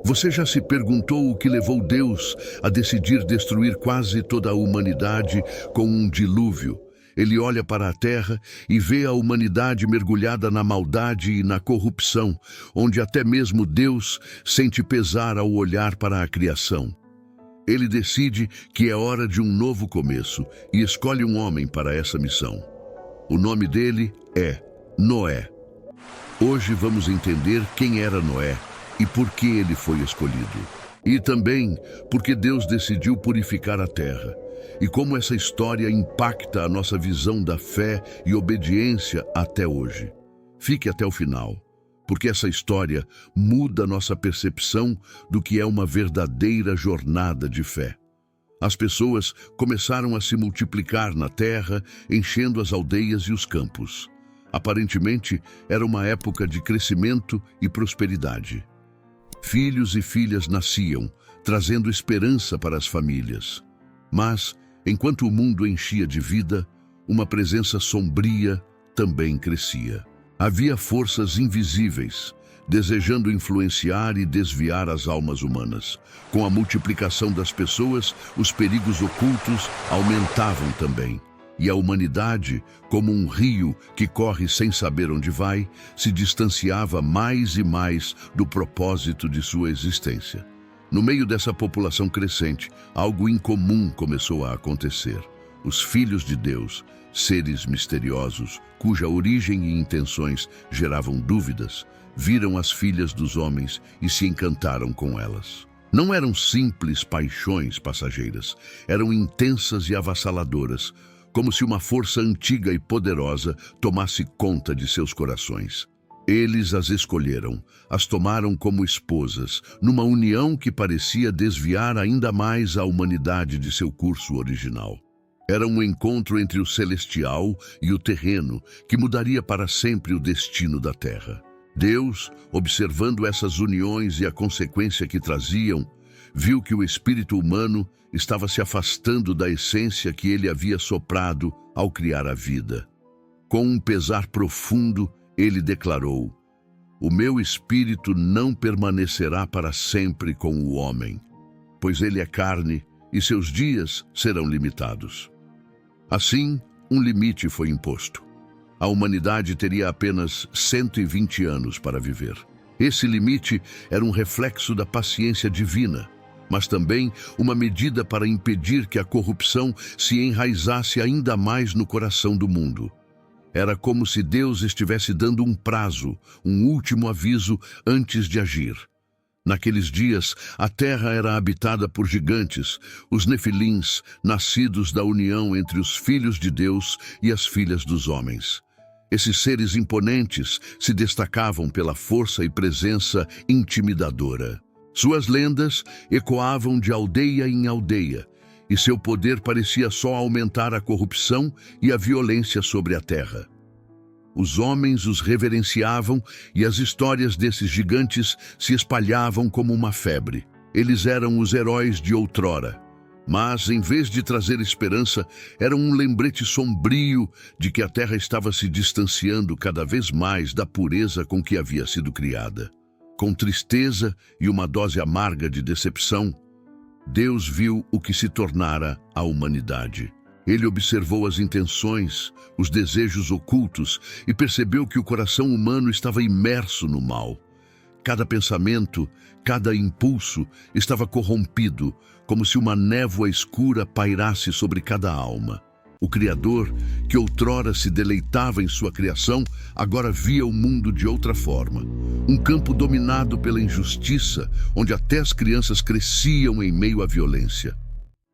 Você já se perguntou o que levou Deus a decidir destruir quase toda a humanidade com um dilúvio? Ele olha para a terra e vê a humanidade mergulhada na maldade e na corrupção, onde até mesmo Deus sente pesar ao olhar para a criação. Ele decide que é hora de um novo começo e escolhe um homem para essa missão. O nome dele é Noé. Hoje vamos entender quem era Noé e por que ele foi escolhido. E também porque Deus decidiu purificar a terra. E como essa história impacta a nossa visão da fé e obediência até hoje. Fique até o final, porque essa história muda nossa percepção do que é uma verdadeira jornada de fé. As pessoas começaram a se multiplicar na terra, enchendo as aldeias e os campos. Aparentemente, era uma época de crescimento e prosperidade. Filhos e filhas nasciam, trazendo esperança para as famílias. Mas, enquanto o mundo enchia de vida, uma presença sombria também crescia. Havia forças invisíveis, desejando influenciar e desviar as almas humanas. Com a multiplicação das pessoas, os perigos ocultos aumentavam também. E a humanidade, como um rio que corre sem saber onde vai, se distanciava mais e mais do propósito de sua existência. No meio dessa população crescente, algo incomum começou a acontecer. Os filhos de Deus, seres misteriosos, cuja origem e intenções geravam dúvidas, viram as filhas dos homens e se encantaram com elas. Não eram simples paixões passageiras, eram intensas e avassaladoras, como se uma força antiga e poderosa tomasse conta de seus corações. Eles as escolheram, as tomaram como esposas, numa união que parecia desviar ainda mais a humanidade de seu curso original. Era um encontro entre o celestial e o terreno que mudaria para sempre o destino da terra. Deus, observando essas uniões e a consequência que traziam, viu que o espírito humano estava se afastando da essência que ele havia soprado ao criar a vida. Com um pesar profundo, ele declarou: "O meu espírito não permanecerá para sempre com o homem, pois ele é carne e seus dias serão limitados." Assim, um limite foi imposto. A humanidade teria apenas 120 anos para viver. Esse limite era um reflexo da paciência divina, mas também uma medida para impedir que a corrupção se enraizasse ainda mais no coração do mundo. Era como se Deus estivesse dando um prazo, um último aviso antes de agir. Naqueles dias, a terra era habitada por gigantes, os nefilins, nascidos da união entre os filhos de Deus e as filhas dos homens. Esses seres imponentes se destacavam pela força e presença intimidadora. Suas lendas ecoavam de aldeia em aldeia, e seu poder parecia só aumentar a corrupção e a violência sobre a terra. Os homens os reverenciavam e as histórias desses gigantes se espalhavam como uma febre. Eles eram os heróis de outrora, mas, em vez de trazer esperança, eram um lembrete sombrio de que a terra estava se distanciando cada vez mais da pureza com que havia sido criada. Com tristeza e uma dose amarga de decepção, Deus viu o que se tornara a humanidade. Ele observou as intenções, os desejos ocultos e percebeu que o coração humano estava imerso no mal. Cada pensamento, cada impulso estava corrompido, como se uma névoa escura pairasse sobre cada alma. O Criador, que outrora se deleitava em sua criação, agora via o mundo de outra forma. Um campo dominado pela injustiça, onde até as crianças cresciam em meio à violência.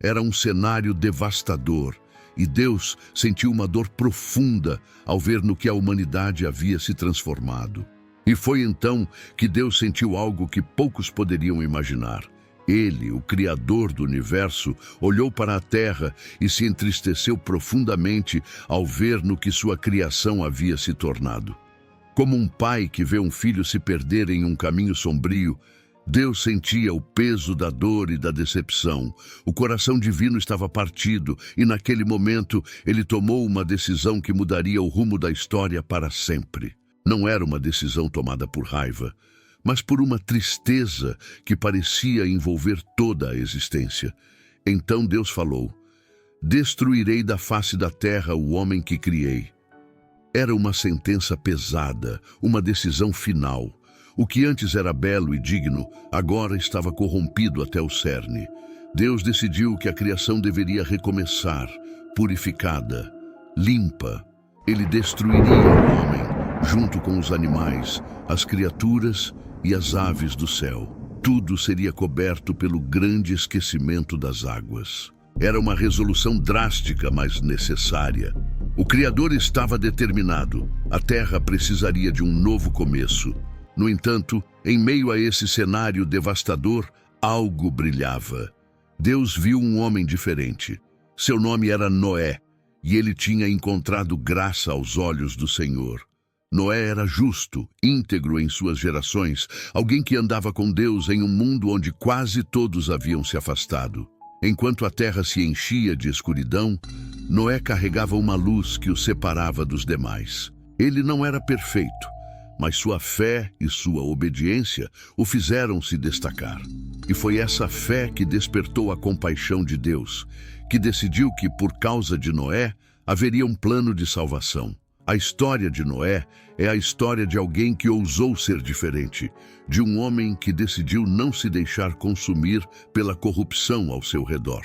Era um cenário devastador, e Deus sentiu uma dor profunda ao ver no que a humanidade havia se transformado. E foi então que Deus sentiu algo que poucos poderiam imaginar. Ele, o Criador do universo, olhou para a terra e se entristeceu profundamente ao ver no que sua criação havia se tornado. Como um pai que vê um filho se perder em um caminho sombrio, Deus sentia o peso da dor e da decepção. O coração divino estava partido e, naquele momento, ele tomou uma decisão que mudaria o rumo da história para sempre. Não era uma decisão tomada por raiva. mas por uma tristeza que parecia envolver toda a existência. Então Deus falou: destruirei da face da terra o homem que criei. Era uma sentença pesada, uma decisão final. O que antes era belo e digno, agora estava corrompido até o cerne. Deus decidiu que a criação deveria recomeçar, purificada, limpa. Ele destruiria o homem, junto com os animais, as criaturas e as aves do céu. Tudo seria coberto pelo grande esquecimento das águas. Era uma resolução drástica, mas necessária. O Criador estava determinado. A Terra precisaria de um novo começo. No entanto, em meio a esse cenário devastador, algo brilhava. Deus viu um homem diferente. Seu nome era Noé, e ele tinha encontrado graça aos olhos do Senhor. Noé era justo, íntegro em suas gerações, alguém que andava com Deus em um mundo onde quase todos haviam se afastado. Enquanto a terra se enchia de escuridão, Noé carregava uma luz que o separava dos demais. Ele não era perfeito, mas sua fé e sua obediência o fizeram se destacar. E foi essa fé que despertou a compaixão de Deus, que decidiu que, por causa de Noé, haveria um plano de salvação. A história de Noé é a história de alguém que ousou ser diferente, de um homem que decidiu não se deixar consumir pela corrupção ao seu redor.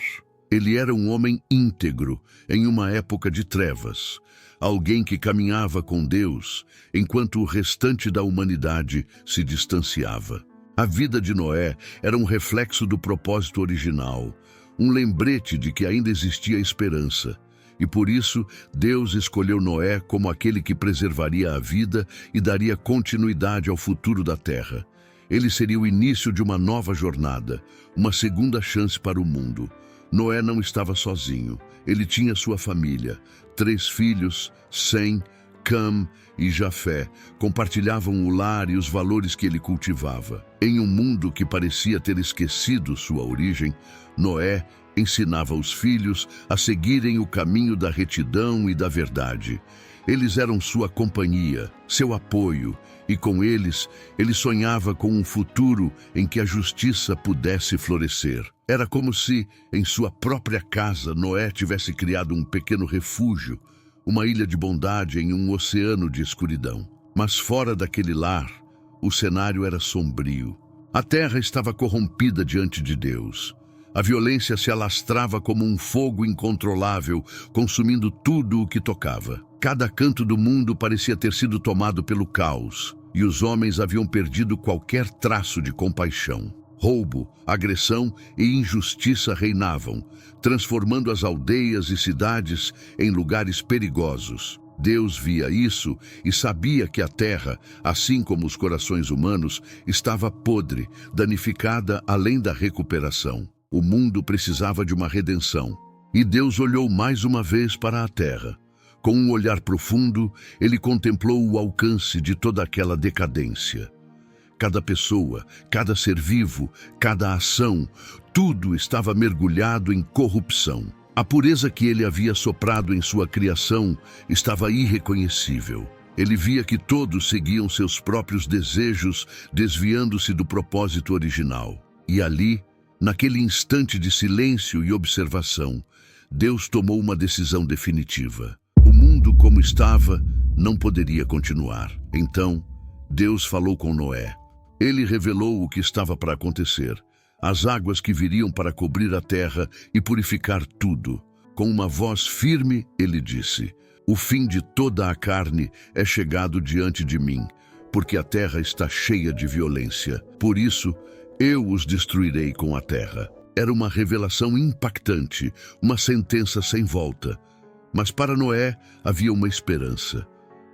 Ele era um homem íntegro em uma época de trevas, alguém que caminhava com Deus enquanto o restante da humanidade se distanciava. A vida de Noé era um reflexo do propósito original, um lembrete de que ainda existia esperança. E por isso, Deus escolheu Noé como aquele que preservaria a vida e daria continuidade ao futuro da terra. Ele seria o início de uma nova jornada, uma segunda chance para o mundo. Noé não estava sozinho. Ele tinha sua família, 3 filhos, Sem, Cam e Jafé, compartilhavam o lar e os valores que ele cultivava. Em um mundo que parecia ter esquecido sua origem, Noé ensinava os filhos a seguirem o caminho da retidão e da verdade. Eles eram sua companhia, seu apoio, e com eles, ele sonhava com um futuro em que a justiça pudesse florescer. Era como se, em sua própria casa, Noé tivesse criado um pequeno refúgio, uma ilha de bondade em um oceano de escuridão. Mas fora daquele lar, o cenário era sombrio. A terra estava corrompida diante de Deus. A violência se alastrava como um fogo incontrolável, consumindo tudo o que tocava. Cada canto do mundo parecia ter sido tomado pelo caos, e os homens haviam perdido qualquer traço de compaixão. Roubo, agressão e injustiça reinavam, transformando as aldeias e cidades em lugares perigosos. Deus via isso e sabia que a terra, assim como os corações humanos, estava podre, danificada além da recuperação. O mundo precisava de uma redenção. E Deus olhou mais uma vez para a terra. Com um olhar profundo, ele contemplou o alcance de toda aquela decadência. Cada pessoa, cada ser vivo, cada ação, tudo estava mergulhado em corrupção. A pureza que ele havia soprado em sua criação estava irreconhecível. Ele via que todos seguiam seus próprios desejos, desviando-se do propósito original. E ali, naquele instante de silêncio e observação, Deus tomou uma decisão definitiva. O mundo como estava não poderia continuar. Então, Deus falou com Noé. Ele revelou o que estava para acontecer, as águas que viriam para cobrir a terra e purificar tudo. Com uma voz firme, ele disse: "O fim de toda a carne é chegado diante de mim, porque a terra está cheia de violência. Por isso, eu os destruirei com a terra." Era uma revelação impactante, uma sentença sem volta. Mas para Noé havia uma esperança.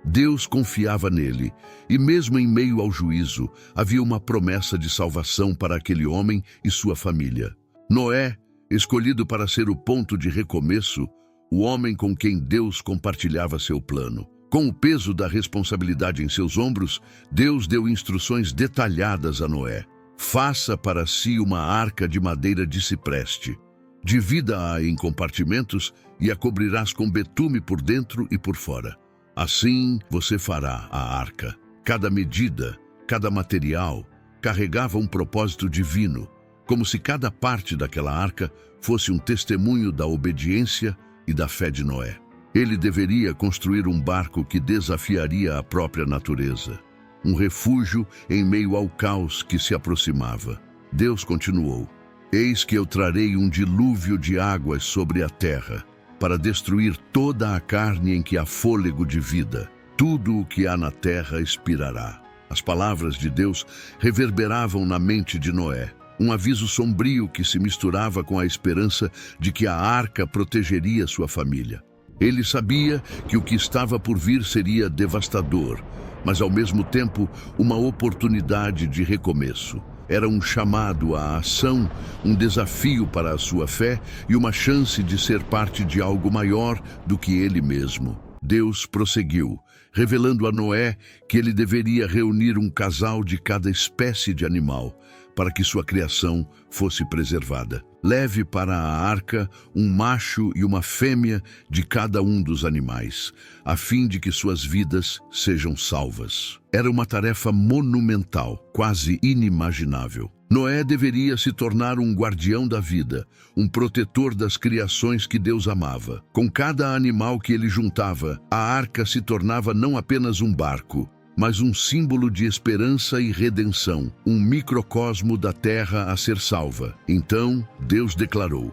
Deus confiava nele, e mesmo em meio ao juízo, havia uma promessa de salvação para aquele homem e sua família. Noé, escolhido para ser o ponto de recomeço, o homem com quem Deus compartilhava seu plano. Com o peso da responsabilidade em seus ombros, Deus deu instruções detalhadas a Noé. Faça para si uma arca de madeira de cipreste. Divida-a em compartimentos e a cobrirás com betume por dentro e por fora. Assim você fará a arca. Cada medida, cada material, carregava um propósito divino, como se cada parte daquela arca fosse um testemunho da obediência e da fé de Noé. Ele deveria construir um barco que desafiaria a própria natureza, um refúgio em meio ao caos que se aproximava. Deus continuou: Eis que eu trarei um dilúvio de águas sobre a terra, para destruir toda a carne em que há fôlego de vida. Tudo o que há na terra expirará. As palavras de Deus reverberavam na mente de Noé, um aviso sombrio que se misturava com a esperança de que a arca protegeria sua família. Ele sabia que o que estava por vir seria devastador, mas ao mesmo tempo uma oportunidade de recomeço. Era um chamado à ação, um desafio para a sua fé e uma chance de ser parte de algo maior do que ele mesmo. Deus prosseguiu, revelando a Noé que ele deveria reunir um casal de cada espécie de animal, para que sua criação fosse preservada. Leve para a arca um macho e uma fêmea de cada um dos animais, a fim de que suas vidas sejam salvas. Era uma tarefa monumental, quase inimaginável. Noé deveria se tornar um guardião da vida, um protetor das criações que Deus amava. Com cada animal que ele juntava, a arca se tornava não apenas um barco, mas um símbolo de esperança e redenção, um microcosmo da terra a ser salva. Então, Deus declarou: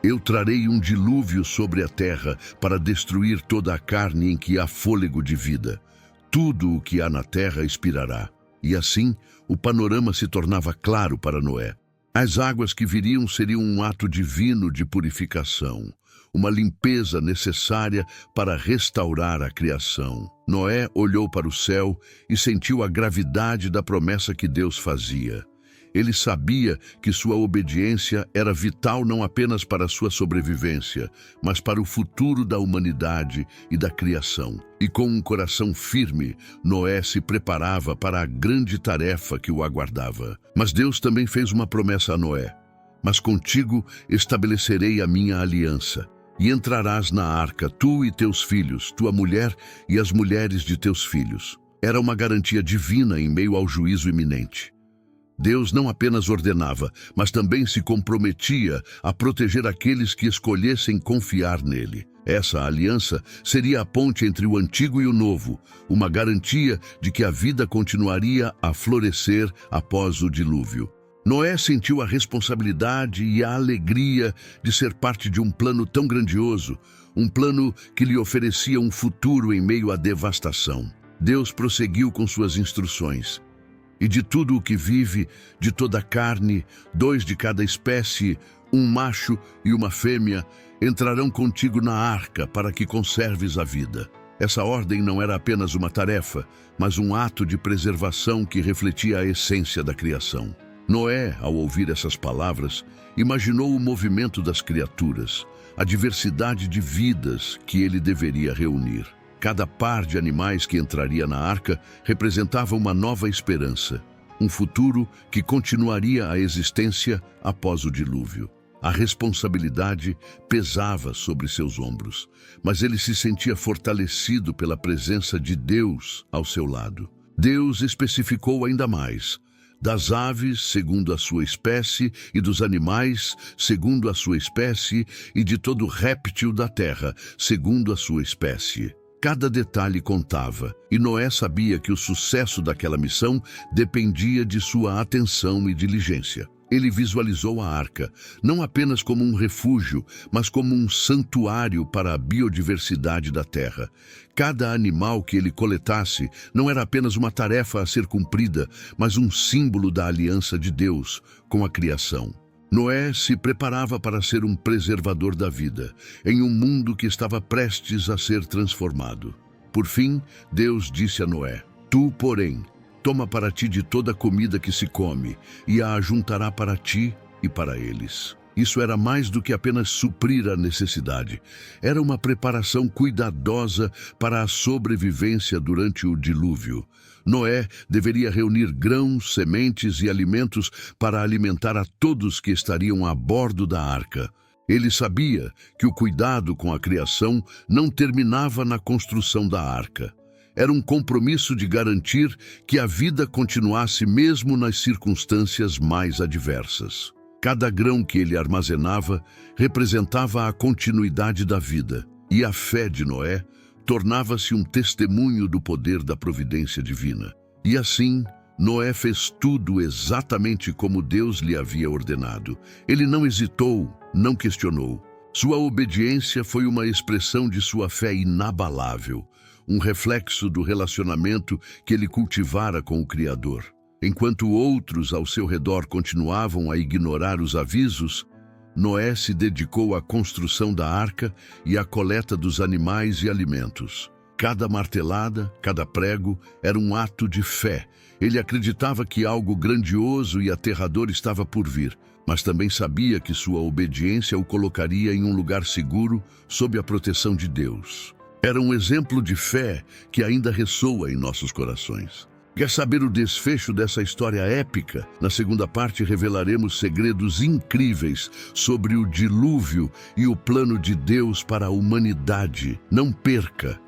Eu trarei um dilúvio sobre a terra para destruir toda a carne em que há fôlego de vida. Tudo o que há na terra expirará. E assim, o panorama se tornava claro para Noé. As águas que viriam seriam um ato divino de purificação, uma limpeza necessária para restaurar a criação. Noé olhou para o céu e sentiu a gravidade da promessa que Deus fazia. Ele sabia que sua obediência era vital não apenas para sua sobrevivência, mas para o futuro da humanidade e da criação. E com um coração firme, Noé se preparava para a grande tarefa que o aguardava. Mas Deus também fez uma promessa a Noé: Mas contigo estabelecerei a minha aliança, e entrarás na arca, tu e teus filhos, tua mulher e as mulheres de teus filhos. Era uma garantia divina em meio ao juízo iminente. Deus não apenas ordenava, mas também se comprometia a proteger aqueles que escolhessem confiar nele. Essa aliança seria a ponte entre o antigo e o novo, uma garantia de que a vida continuaria a florescer após o dilúvio. Noé sentiu a responsabilidade e a alegria de ser parte de um plano tão grandioso, um plano que lhe oferecia um futuro em meio à devastação. Deus prosseguiu com suas instruções: E de tudo o que vive, de toda a carne, 2 de cada espécie, um macho e uma fêmea, entrarão contigo na arca para que conserves a vida. Essa ordem não era apenas uma tarefa, mas um ato de preservação que refletia a essência da criação. Noé, ao ouvir essas palavras, imaginou o movimento das criaturas, a diversidade de vidas que ele deveria reunir. Cada par de animais que entraria na arca representava uma nova esperança, um futuro que continuaria a existência após o dilúvio. A responsabilidade pesava sobre seus ombros, mas ele se sentia fortalecido pela presença de Deus ao seu lado. Deus especificou ainda mais: das aves, segundo a sua espécie, e dos animais, segundo a sua espécie, e de todo réptil da terra, segundo a sua espécie. Cada detalhe contava, e Noé sabia que o sucesso daquela missão dependia de sua atenção e diligência. Ele visualizou a arca, não apenas como um refúgio, mas como um santuário para a biodiversidade da terra. Cada animal que ele coletasse não era apenas uma tarefa a ser cumprida, mas um símbolo da aliança de Deus com a criação. Noé se preparava para ser um preservador da vida, em um mundo que estava prestes a ser transformado. Por fim, Deus disse a Noé: Tu, porém, toma para ti de toda a comida que se come, e a ajuntará para ti e para eles. Isso era mais do que apenas suprir a necessidade. Era uma preparação cuidadosa para a sobrevivência durante o dilúvio. Noé deveria reunir grãos, sementes e alimentos para alimentar a todos que estariam a bordo da arca. Ele sabia que o cuidado com a criação não terminava na construção da arca. Era um compromisso de garantir que a vida continuasse mesmo nas circunstâncias mais adversas. Cada grão que ele armazenava representava a continuidade da vida, e a fé de Noé tornava-se um testemunho do poder da providência divina. E assim, Noé fez tudo exatamente como Deus lhe havia ordenado. Ele não hesitou, não questionou. Sua obediência foi uma expressão de sua fé inabalável, um reflexo do relacionamento que ele cultivara com o Criador. Enquanto outros ao seu redor continuavam a ignorar os avisos, Noé se dedicou à construção da arca e à coleta dos animais e alimentos. Cada martelada, cada prego era um ato de fé. Ele acreditava que algo grandioso e aterrador estava por vir, mas também sabia que sua obediência o colocaria em um lugar seguro sob a proteção de Deus. Era um exemplo de fé que ainda ressoa em nossos corações. Quer saber o desfecho dessa história épica? Na segunda parte revelaremos segredos incríveis sobre o dilúvio e o plano de Deus para a humanidade. Não perca!